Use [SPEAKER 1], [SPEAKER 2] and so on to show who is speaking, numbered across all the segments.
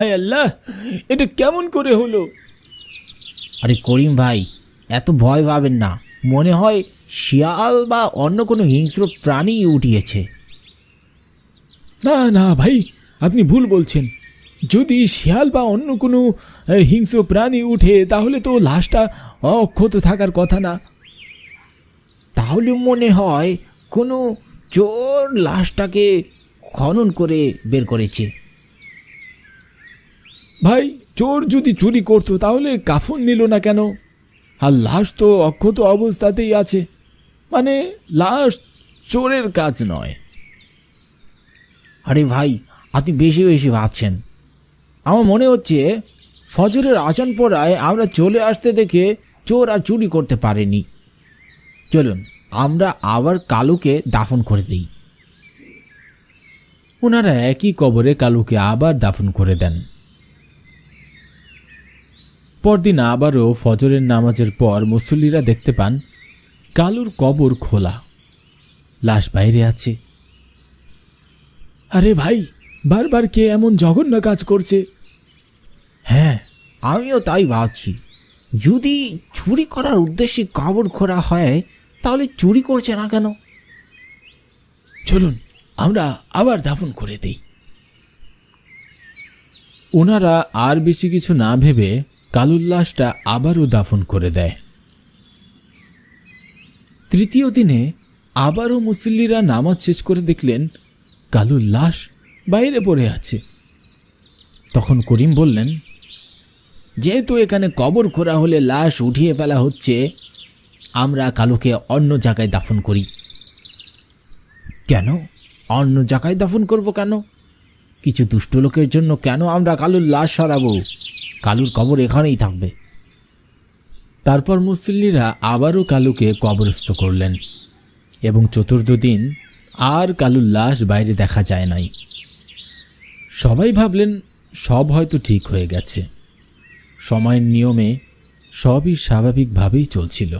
[SPEAKER 1] হায় আল্লাহ, এটা কেমন করে হলো?
[SPEAKER 2] আরে করিম ভাই, এত ভয় পাবেন না। মনে হয় শিয়াল বা অন্য কোনো হিংস্র প্রাণী উঠিয়েছে।
[SPEAKER 1] না না ভাই, আপনি ভুল বলছেন। যদি শিয়াল বা অন্য কোনো হিংস্র প্রাণী উঠে তাহলে তো লাশটা অক্ষত থাকার কথা না।
[SPEAKER 2] তাহলে মনে হয় কোনো চোর লাশটাকে খনন করে বের করেছে।
[SPEAKER 1] ভাই, চোর যদি চুরি করতো তাহলে কাফন নিল না কেন? আর লাশ তো অক্ষত অবস্থাতেই আছে, মানে লাশ চোরের কাজ নয়।
[SPEAKER 2] আরে ভাই, আপনি বেশি বেশি ভাবছেন। আমার মনে হচ্ছে ফজরের আজান পড়ায় আমরা চলে আসতে দেখে চোর আর চুরি করতে পারেনি। চলুন আমরা আবার কালুকে দাফন করে দিই।
[SPEAKER 1] ওনারা একই কবরে কালুকে আবার দাফন করে দেন। পরদিন আবারও ফজরের নামাজের পর মুসল্লিরা দেখতে পান কালুর কবর খোলা, লাশ বাইরে আছে। আরে ভাই, বারবার কে এমন জঘন্য কাজ করছে?
[SPEAKER 2] হ্যাঁ, আমিও তাই ভাবছি। যদি চুরি করার উদ্দেশ্যে কবর খোঁড়া হয় তাহলে চুরি করছে না কেন?
[SPEAKER 1] চলুন আমরা আবার দাফন করে দেই। ওনারা আর বেশি কিছু না ভেবে কালুর লাশটা আবারও দাফন করে দেয়। তৃতীয় দিনে আবারও মুসল্লিরা নামাজ শেষ করে দেখলেন কালুর লাশ বাইরে পড়ে আছে। তখন করিম বললেন,
[SPEAKER 2] যেহেতু এখানে কবর খোঁড়া হলে লাশ উঠিয়ে ফেলা হচ্ছে, আমরা কালুকে অন্য জায়গায় দাফন করি। কেন অন্য জায়গায় দাফন করব? কেন? কিছু দুষ্ট লোকের জন্য কেন আমরা কালুর লাশ সরাবো? কালুর কবর এখানেই থাকবে।
[SPEAKER 1] তারপর মুসল্লিরা আবারও কালুকে কবরস্থ করলেন এবং চতুর্থ দিন আর কালুর লাশ বাইরে দেখা যায় নাই। সবাই ভাবলেন সব হয়তো ঠিক হয়ে গেছে, সময়ের নিয়মে সবই স্বাভাবিকভাবেই চলছিল।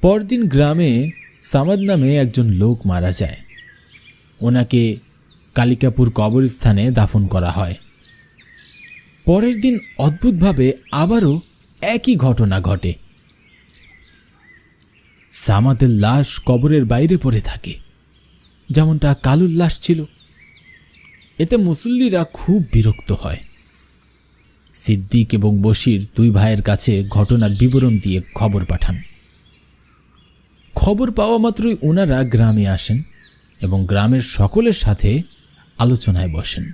[SPEAKER 1] পরদিন গ্রামে সামাদ নামে একজন লোক মারা যায়। ওনাকে কালিকাপুর কবরস্থানে দাফন করা হয়। পরের দিন অদ্ভুতভাবে আবারও একই ঘটনা ঘটে। সামাদের লাশ কবরের বাইরে পড়ে থাকে, যেমনটা কালুর লাশ ছিল। এতে মুসল্লিরা খুব বিরক্ত হয়। সিদ্দিক এবং বশির দুই ভাইয়ের কাছে ঘটনার বিবরণ দিয়ে খবর পাঠান। খবর পাওয়া মাত্রই ওনারা গ্রামে আসেন এবং গ্রামের সকলের সাথে আলোচনায় বসেন।